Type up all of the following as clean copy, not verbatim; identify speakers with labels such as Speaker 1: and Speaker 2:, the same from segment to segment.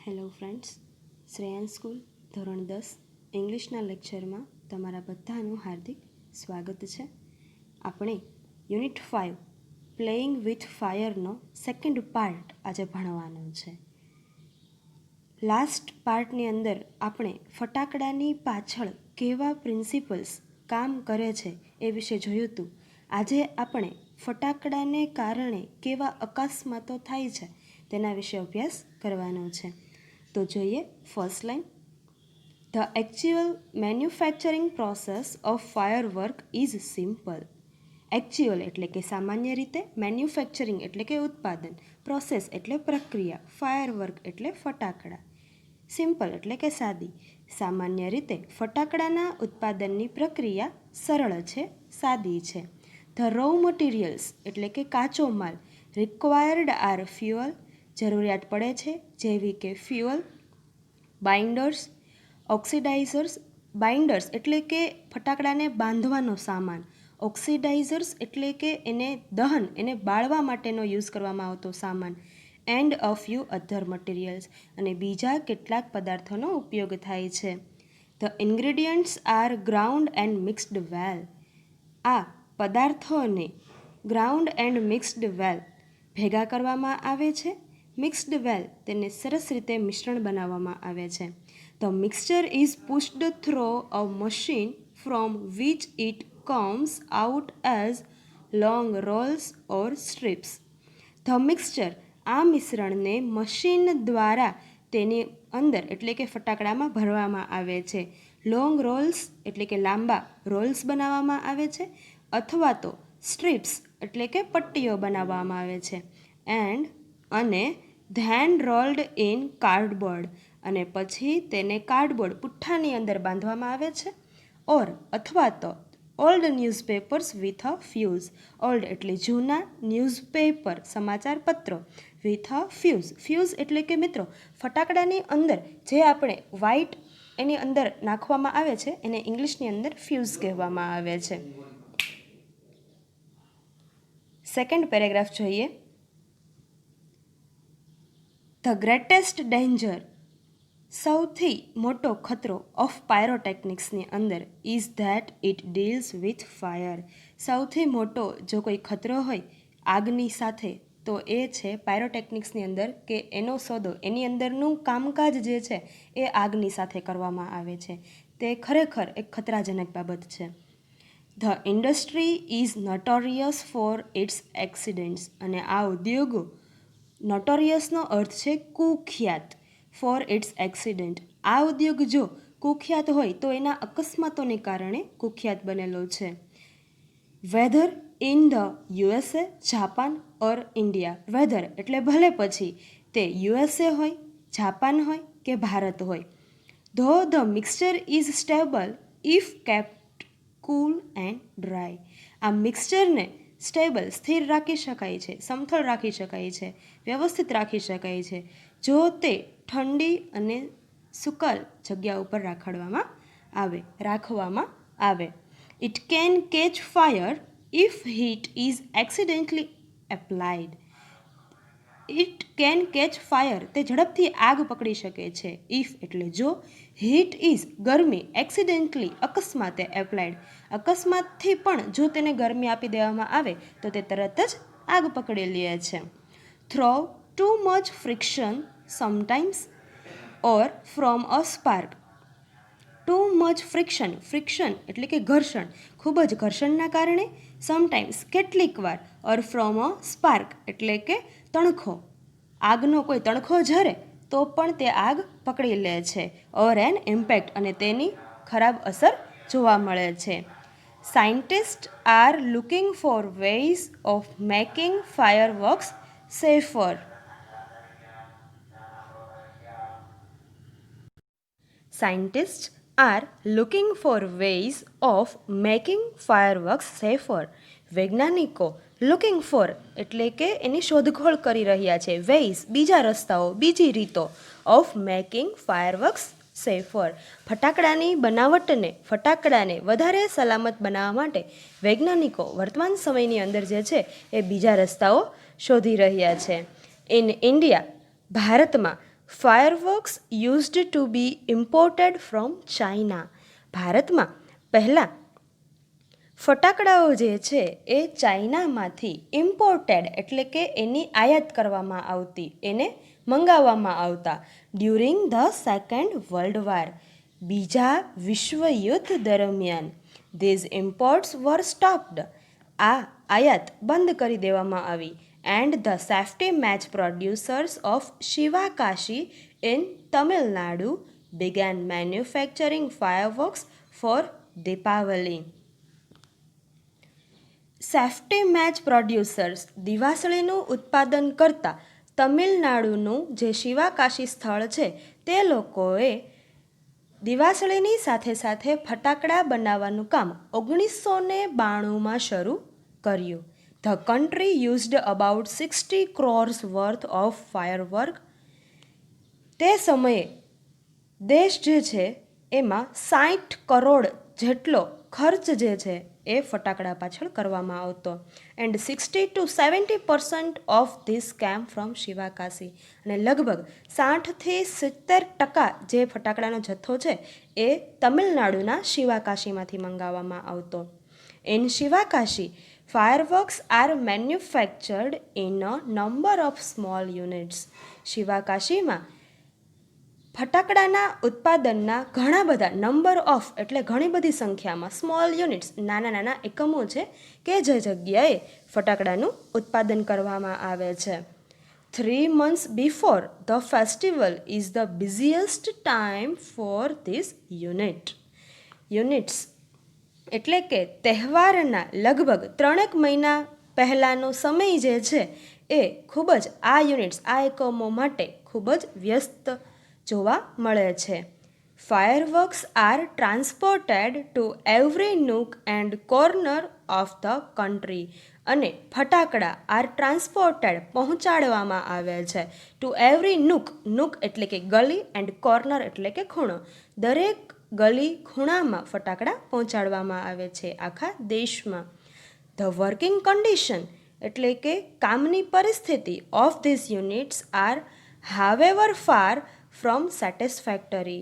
Speaker 1: Hello friends, Shreyan school ધોરણ 10 ઇંગ્લિશના લેક્ચરમાં તમારા બધાનું હાર્દિક સ્વાગત છે. આપણે યુનિટ 5 પ્લેઇંગ વિથ ફાયરનો સેકન્ડ પાર્ટ આજે ભણવાનો છે. લાસ્ટ પાર્ટની અંદર આપણે ફટાકડાની પાછળ કેવા પ્રિન્સિપલ્સ કામ કરે છે એ વિશે જોયું હતું. આજે આપણે ફટાકડાને કારણે કેવા અકસ્માતો થાય છે તેના વિશે અભ્યાસ કરવાનો છે. તો જોઈએ first line. The actual manufacturing process of firework is simple. Actual એટલે કે સામાન્ય રીતે, મેન્યુફેક્ચરિંગ એટલે કે ઉત્પાદન, પ્રોસેસ એટલે પ્રક્રિયા, ફાયરવર્ક એટલે ફટાકડા. સિમ્પલ એટલે કે સાદી. સામાન્ય રીતે ફટાકડાના ઉત્પાદનની પ્રક્રિયા સરળ છે, સાદી છે. ધ રો મટીરિયલ્સ એટલે કે કાચો માલ રિક્વાયર્ડ આર ફ્યુઅલ જરૂરિયાત પડે છે જેવી કે ફ્યુઅલ, બાઇન્ડર્સ, ઓક્સિડાઇઝર્સ. બાઇન્ડર્સ એટલે કે ફટાકડાને બાંધવાનો સામાન, ઓક્સિડાઇઝર્સ એટલે કે એને બાળવા માટેનો યુઝ કરવામાં આવતો સામાન, and a few other materials અને બીજા કેટલાક પદાર્થોનો ઉપયોગ થાય છે. The ingredients are ground and mixed well. આ પદાર્થોને ગ્રાઉન્ડ એન્ડ મિક્સ્ડ વેલ ભેગા કરવામાં આવે છે. મિક્સ્ડ વેલ તેને સરસ રીતે મિશ્રણ બનાવવામાં આવે છે. The mixture is pushed through a machine from which it comes out as long rolls or strips. The mixture આ મિશ્રણને મશીન દ્વારા તેની અંદર એટલે કે ફટાકડામાં ભરવામાં આવે છે. લોંગ રોલ્સ એટલે કે લાંબા રોલ્સ બનાવવામાં આવે છે અથવા તો સ્ટ્રીપ્સ એટલે કે પટ્ટીઓ બનાવવામાં આવે છે. અને ધેન રોલ્ડ ઇન કાર્ડબોર્ડ અને પછી તેને કાર્ડબોર્ડ પુઠ્ઠાની અંદર બાંધવામાં આવે છે. અથવા તો old newspapers with a fuse. Old એટલે જૂના, ન્યૂઝપેપર સમાચાર પત્રો, વિથ અ ફ્યુઝ. ફ્યુઝ એટલે કે મિત્રો ફટાકડાની અંદર જે આપણે વ્હાઇટ એની અંદર નાખવામાં આવે છે એને ઇંગ્લિશની અંદર ફ્યુઝ કહેવામાં આવે છે. સેકન્ડ પેરેગ્રાફ જોઈએ. ધ ગ્રેટેસ્ટ ડેન્જર સૌથી મોટો ખતરો ઓફ પાયરોટેકનિક્સની અંદર is that it deals with fire. સૌથી મોટો જો કોઈ ખતરો હોય આગની સાથે તો એ છે પાયરોટેકનિક્સની અંદર કે એનો સોદો, એની અંદરનું કામકાજ જે છે એ આગની સાથે કરવામાં આવે છે. તે ખરેખર એક ખતરાજનક બાબત છે. The industry is notorious for its accidents. અને આ ઉદ્યોગો, નોટોરિયસનો અર્થ છે કુખ્યાત, ફોર ઇટ્સ એક્સિડન્ટ. આ ઉદ્યોગ જો કુખ્યાત હોય તો એના અકસ્માતોને કારણે કુખ્યાત બનેલો છે. Whether in the USA, Japan or India. Whether એટલે ભલે પછી તે યુએસએ હોય, જાપાન હોય કે ભારત હોય. ધો the mixture is stable if kept cool and dry. આ મિક્સચરને સ્ટેબલ સ્થિર રાખી શકાય છે, સમથળ રાખી શકાય છે, વ્યવસ્થિત રાખી શકાય છે જો તે ઠંડી અને સુકલ જગ્યા ઉપર રાખવામાં આવે. It can catch fire if heat is accidentally applied. It can catch fire તે ઝડપથી આગ પકડી શકે છે. ઇફ એટલે જો, હીટ ઇઝ ગરમી, એક્સિડેન્ટલી અકસ્માતે, એપ્લાઇડ અકસ્માતથી પણ જો તેને ગરમી આપી દેવામાં આવે તો તે તરત જ આગ પકડી લે છે. Throw too much friction sometimes or from a spark. Too much friction, friction એટલે કે ઘર્ષણ, ખૂબ જ ઘર્ષણના કારણે, સમટાઇમ્સ કેટલીક વાર, ઓર ફ્રોમ અ સ્પાર્ક એટલે કે તણખો, આગનો કોઈ તણખો ઝરે તો પણ તે આગ પકડી લે છે. ઓર એન ઇમ્પેક્ટ અને તેની ખરાબ અસર જોવા મળે છે. Scientists are looking for ways of making fireworks safer. Scientists are looking for ways of making fireworks safer. વૈજ્ઞાનિકો લુકિંગ ફોર એટલે કે એની શોધખોળ કરી રહ્યા છે. વેઝ બીજા રસ્તાઓ, બીજી રીતો, ઓફ મેકિંગ ફાયરવર્ક્સ સેફર ફટાકડાની ફટાકડાને વધારે સલામત બનાવવા માટે વૈજ્ઞાનિકો વર્તમાન સમયની અંદર જે છે એ બીજા રસ્તાઓ શોધી રહ્યા છે. ઇન ઇન્ડિયા ભારતમાં fireworks used to be imported from China. ભારતમાં પહેલાં ફટાકડાઓ જે છે એ ચાઇનામાંથી ઇમ્પોર્ટેડ એટલે કે એની આયાત કરવામાં આવતી, એને મંગાવવામાં આવતા during the second world war. બીજા વિશ્વયુદ્ધ દરમિયાન ધીઝ ઇમ્પોર્ટ્સ વર સ્ટોપ્ડ. આ આયાત બંધ કરી દેવામાં આવી. And the safety match producers of Sivakasi in Tamil Nadu began manufacturing fireworks for Deepavali. Safety match producers દિવાસળીનું ઉત્પાદન કરતા તમિલનાડુનું જે શિવાકાશી સ્થળ છે તે લોકોએ દિવાસળીની સાથે સાથે ફટાકડા બનાવવાનું કામ 1992માં શરૂ કર્યું. The country used about 60 crores worth of firework. તે સમયે દેશ જે છે એમાં 60 કરોડ જેટલો ખર્ચ જે છે એ ફટાકડા પાછળ કરવામાં આવતો. And 60 to 70% of this came from Sivakasi. અને લગભગ 60થી 70% જે ફટાકડાનો જથ્થો છે એ તમિલનાડુના શિવાકાશીમાંથી મંગાવવામાં આવતો. In Sivakasi fireworks are manufactured in a number of small units. શિવાકાશીમાં ફટાકડાના ઉત્પાદનના ઘણા બધા નંબર ઓફ એટલે ઘણી બધી સંખ્યામાં સ્મોલ યુનિટ્સ નાના નાના એકમો છે કે જે જગ્યાએ ફટાકડાનું ઉત્પાદન કરવામાં આવે છે. 3 months before the festival is the busiest time for this units એટલે કે તહેવારના લગભગ 3 મહિના પહેલાંનો સમય જે છે એ ખૂબ જ આ યુનિટ્સ આ એકમો માટે ખૂબ જ વ્યસ્ત જોવા મળે છે. Fireworks are transported to every nook and corner of the country. અને ફટાકડા આર ટ્રાન્સપોર્ટેડ પહોંચાડવામાં આવે છે ટુ એવરી નૂક એટલે કે ગલી એન્ડ કોર્નર એટલે કે ખૂણો. દરેક ગલી ખૂણામાં ફટાકડા પહોંચાડવામાં આવે છે આખા દેશમાં. ધ વર્કિંગ કન્ડિશન એટલે કે કામની પરિસ્થિતિ of this units are however far from satisfactory.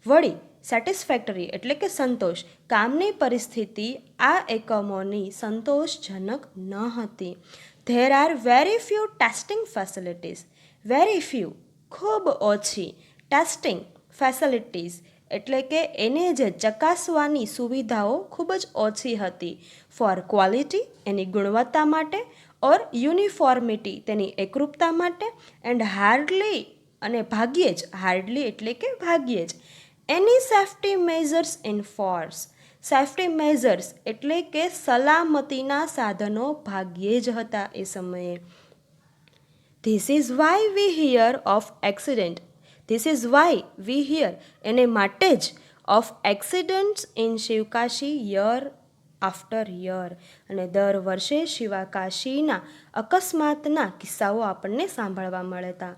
Speaker 1: વળી સેટિસ્ફેક્ટરી એટલે કે સંતોષ. કામની પરિસ્થિતિ આ એકમોની સંતોષજનક ન હતી. There are very few testing facilities. Very few ખૂબ ઓછી. ટેસ્ટિંગ ફેસિલિટીઝ એટલે કે એને જે ચકાસવાની સુવિધાઓ ખૂબ જ ઓછી હતી. ફોર ક્વોલિટી એની ગુણવત્તા માટે, ઓર યુનિફોર્મિટી તેની એકરૂપતા માટે, એન્ડ હાર્ડલી અને ભાગ્યે જ હાર્ડલી એટલે કે ભાગ્યે જ any safety measures in force. Safety measures એટલે કે સલામતીના સાધનો ભાગ્યે જ હતા એ સમયે. This is why we hear of accident. This is why we hear એને માટે જ of accidents in Sivakasi year after year. અને દર વર્ષે શિવાકાશીના અકસ્માતના કિસ્સાઓ આપણને સાંભળવા મળતા.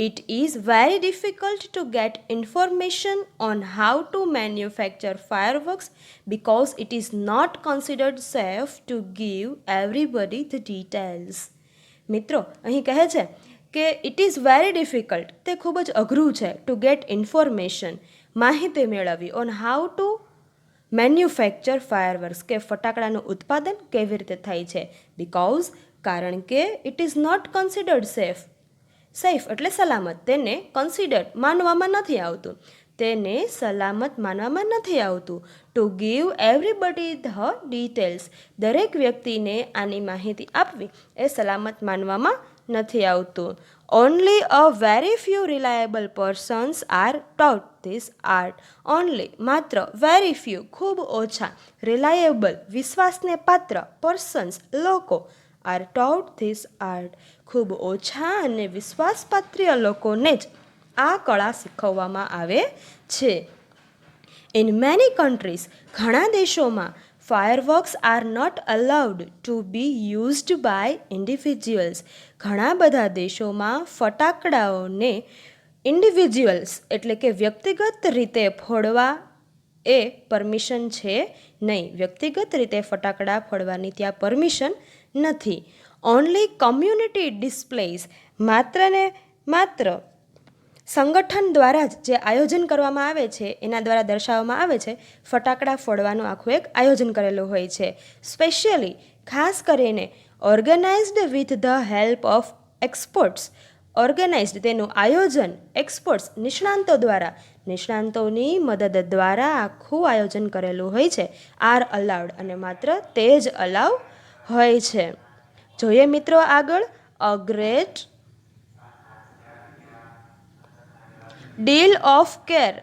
Speaker 1: It is very difficult to get information on how to manufacture fireworks because it is not considered safe to give everybody the details. મિત્રો અહીં કહે છે કે ઇટ ઇઝ વેરી ડિફિકલ્ટ તે ખૂબ જ અઘરું છે ટુ ગેટ ઇન્ફોર્મેશન માહિતી મેળવવી on how to manufacture fireworks કે ફટાકડાનું ઉત્પાદન કેવી રીતે થાય છે. બિકોઝ કારણ કે it is not considered safe. Safe એટલે સલામત. તેને કન્સિડર માનવામાં નથી આવતું. તેને સલામત માનવામાં નથી આવતું. To give everybody the details દરેક વ્યક્તિને આની માહિતી આપવી એ સલામત માનવામાં નથી આવતું. Only a very few reliable persons are taught this art. Only માત્ર વેરી ફ્યુ ખૂબ ઓછા રિલાયેબલ વિશ્વાસને પાત્ર પર્સન્સ લોકો આર ટોટ ધીસ આર્ટ ખૂબ ઓછા અને વિશ્વાસપાત્રીય લોકોને જ આ કળા શીખવવામાં આવે છે. ઇન મેની કન્ટ્રીઝ ઘણા દેશોમાં fireworks are not allowed to be used by individuals. ઘણા બધા દેશોમાં ફટાકડાઓને ઇન્ડિવિજ્યુઅલ્સ એટલે કે વ્યક્તિગત રીતે ફોડવા એ પરમિશન છે નહીં. વ્યક્તિગત રીતે ફટાકડા ફોડવાની ત્યાં પરમિશન નથી. ઓનલી કમ્યુનિટી ડિસ્પ્લેઝ માત્ર ને માત્ર સંગઠન દ્વારા જ જે આયોજન કરવામાં આવે છે એના દ્વારા દર્શાવવામાં આવે છે ફટાકડા ફોડવાનું આખું એક આયોજન કરેલું હોય છે. સ્પેશિયલી ખાસ કરીને organised with the help of experts, organised તેનું આયોજન એક્સપર્ટ્સ નિષ્ણાંતોની મદદ દ્વારા આખું આયોજન કરેલું હોય છે. આર અલાઉડ અને માત્ર તે જ અલાઉ હોય છે. જોઈએ મિત્રો આગળ, a great deal of care.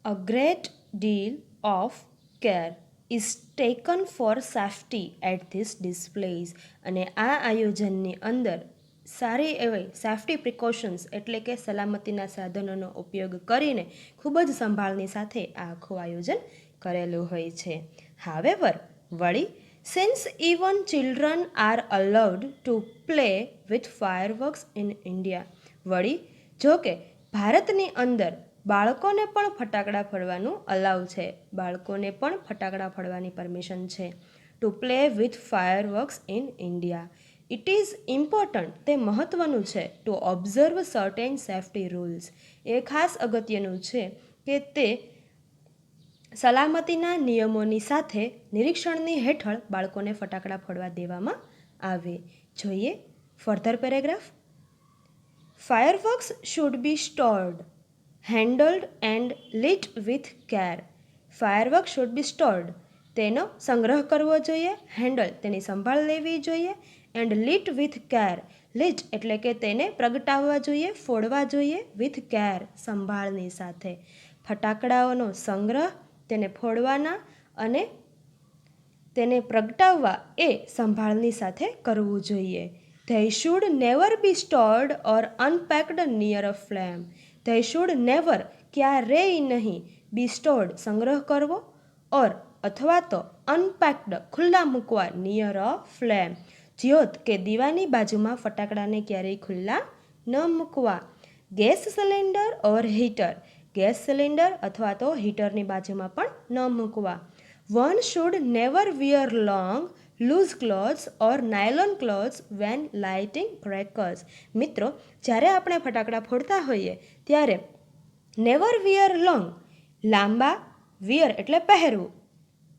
Speaker 1: A great deal of care is taken for safety at these displays. અને આ આયોજનની અંદર સારી એવી સેફ્ટી પ્રિકોશન્સ એટલે કે સલામતીના સાધનોનો ઉપયોગ કરીને ખૂબ જ સંભાળની સાથે આ આખું આયોજન કરેલું હોય છે. હાવેવર, વળી, since even children are allowed to play with fireworks in India. વળી, જો કે ભારતની અંદર બાળકોને પણ ફટાકડા ફોડવાનું અલાઉ છે, બાળકોને પણ ફટાકડા ફોડવાની પરમિશન છે. To play with fireworks in India. It is important, તે મહત્ત્વનું છે. To observe certain safety rules. એ ખાસ અગત્યનું છે કે તે સલામતીના નિયમોની સાથે નિરીક્ષણની હેઠળ બાળકોને ફટાકડા ફોડવા દેવામાં આવે. જોઈએ further paragraph. Fireworks should be stored, handled and lit with care. Firework should be stored, તેનો સંગ્રહ કરવો જોઈએ, હેન્ડલ તેની સંભાળ લેવી જોઈએ, and lit with care, lit એટલે કે તેને પ્રગટાવવા જોઈએ, ફોડવા જોઈએ, વિથ કેર સંભાળની સાથે. ફટાકડાઓનો સંગ્રહ, તેને ફોડવાના અને તેને પ્રગટાવવા એ સંભાળની સાથે કરવું જોઈએ. They should never be stored or unpacked near a flame. They should never, ક્યારેય નહીં, be stored સંગ્રહ કરવો, or અથવા તો unpacked ખુલ્લા મૂકવા, near a flame જ્યોત કે દીવાની બાજુમાં ફટાકડાને ક્યારેય ખુલ્લા ન મૂકવા. Gas cylinder or heater, gas cylinder અથવા તો હીટરની બાજુમાં પણ ન મૂકવા. One should never wear long loose clothes or nylon clothes when lighting crackers. મિત્રો, જ્યારે આપણે ફટાકડા ફોડતા હોઈએ ત્યારે નેવર વિયર લોંગ, લાંબા, વિયર એટલે પહેરવું,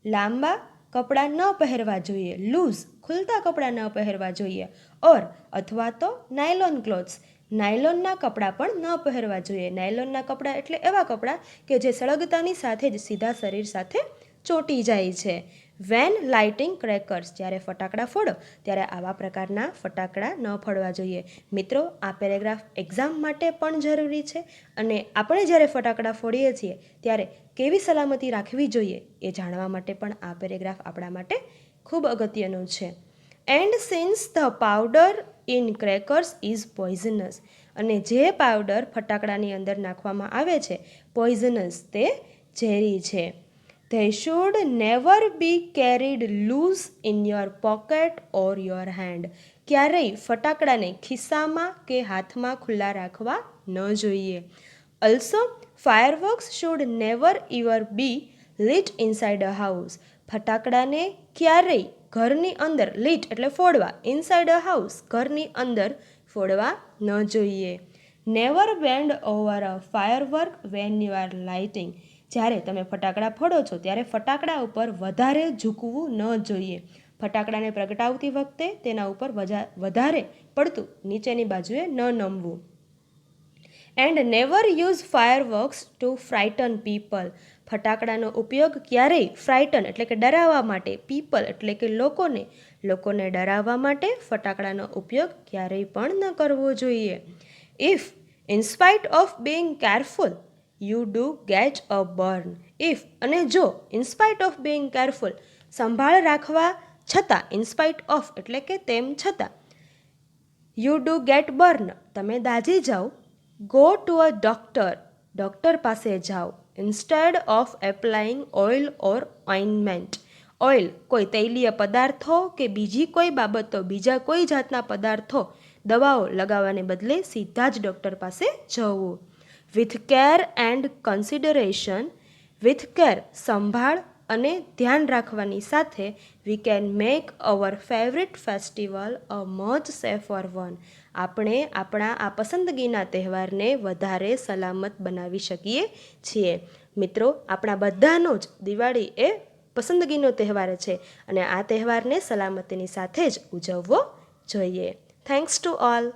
Speaker 1: લાંબા કપડાં ન પહેરવા જોઈએ, લૂઝ ખુલતા કપડાં ન પહેરવા જોઈએ, ઓર અથવા તો નાયલોન ક્લોથ્સ, નાયલોનના કપડાં પણ ન પહેરવા જોઈએ. નાયલોનના કપડાં એટલે એવા કપડાં કે જે સળગતાની સાથે જ સીધા શરીર સાથે ચોંટી જાય છે. વેન લાઇટિંગ ક્રેકર્સ, જ્યારે ફટાકડા ફોડો ત્યારે આવા પ્રકારના ફટાકડા ન ફોડવા જોઈએ. મિત્રો, આ પેરેગ્રાફ એક્ઝામ માટે પણ જરૂરી છે અને આપણે જ્યારે ફટાકડા ફોડીએ છીએ ત્યારે કેવી સલામતી રાખવી જોઈએ એ જાણવા માટે પણ આ પેરેગ્રાફ આપણા માટે ખૂબ અગત્યનું છે. And since the powder in crackers is poisonous, અને જે પાવડર ફટાકડાની અંદર નાખવામાં આવે છે પોઈઝનસ, તે ઝેરી છે. They should never be carried loose in your pocket or your hand. ક્યારેય ફટાકડાને ખિસ્સામાં કે હાથમાં ખુલ્લા રાખવા ન જોઈએ. Also, fireworks should never ever be lit inside a house. ફટાકડાને ક્યારેય ઘરની અંદર, lit એટલે ફોડવા, inside a house ઘરની અંદર ફોડવા ન જોઈએ. Never bend over a firework when you are lighting. જ્યારે તમે ફટાકડા ફોડો છો ત્યારે ફટાકડા ઉપર વધારે ઝૂકવું ન જોઈએ. ફટાકડાને પ્રગટાવતી વખતે તેના ઉપર વધારે પડતું નીચેની બાજુએ ન નમવું. And never use fireworks to frighten people. ફટાકડાનો ઉપયોગ ક્યારેય ફ્રાઇટન એટલે કે ડરાવવા માટે, પીપલ એટલે કે લોકોને ડરાવવા માટે ફટાકડાનો ઉપયોગ ક્યારેય પણ ન કરવો જોઈએ. If in spite of being careful you do get a burn. If અને જો, ઇન્સ્પાઇટ ઓફ બીઇંગ કેરફુલ સંભાળ રાખવા છતાં, ઇન્સ્પાઇટ ઓફ એટલે કે તેમ છતાં, યુ ડુ ગેટ બર્ન તમે દાઝી જાઓ. ગો ટુ અ ડૉક્ટર પાસે જાઓ. Instead of applying oil or ointment. Oil કોઈ તૈલીય પદાર્થો કે બીજી કોઈ બાબતો, બીજા કોઈ જાતના પદાર્થો, દવાઓ લગાવવાને બદલે સીધા જ ડૉક્ટર પાસે જવું. With care and consideration, with care સંભાળ અને ધ્યાન રાખવાની સાથે we can make hour favourite festival a much safer one. આપણે આપણા આ પસંદગીના તહેવારને વધારે સલામત બનાવી શકીએ છીએ. મિત્રો, આપણા બધાનો જ દિવાળી એ પસંદગીનો તહેવાર છે અને આ તહેવારને સલામતીની સાથે જ ઉજવવો જોઈએ. Thanks to all.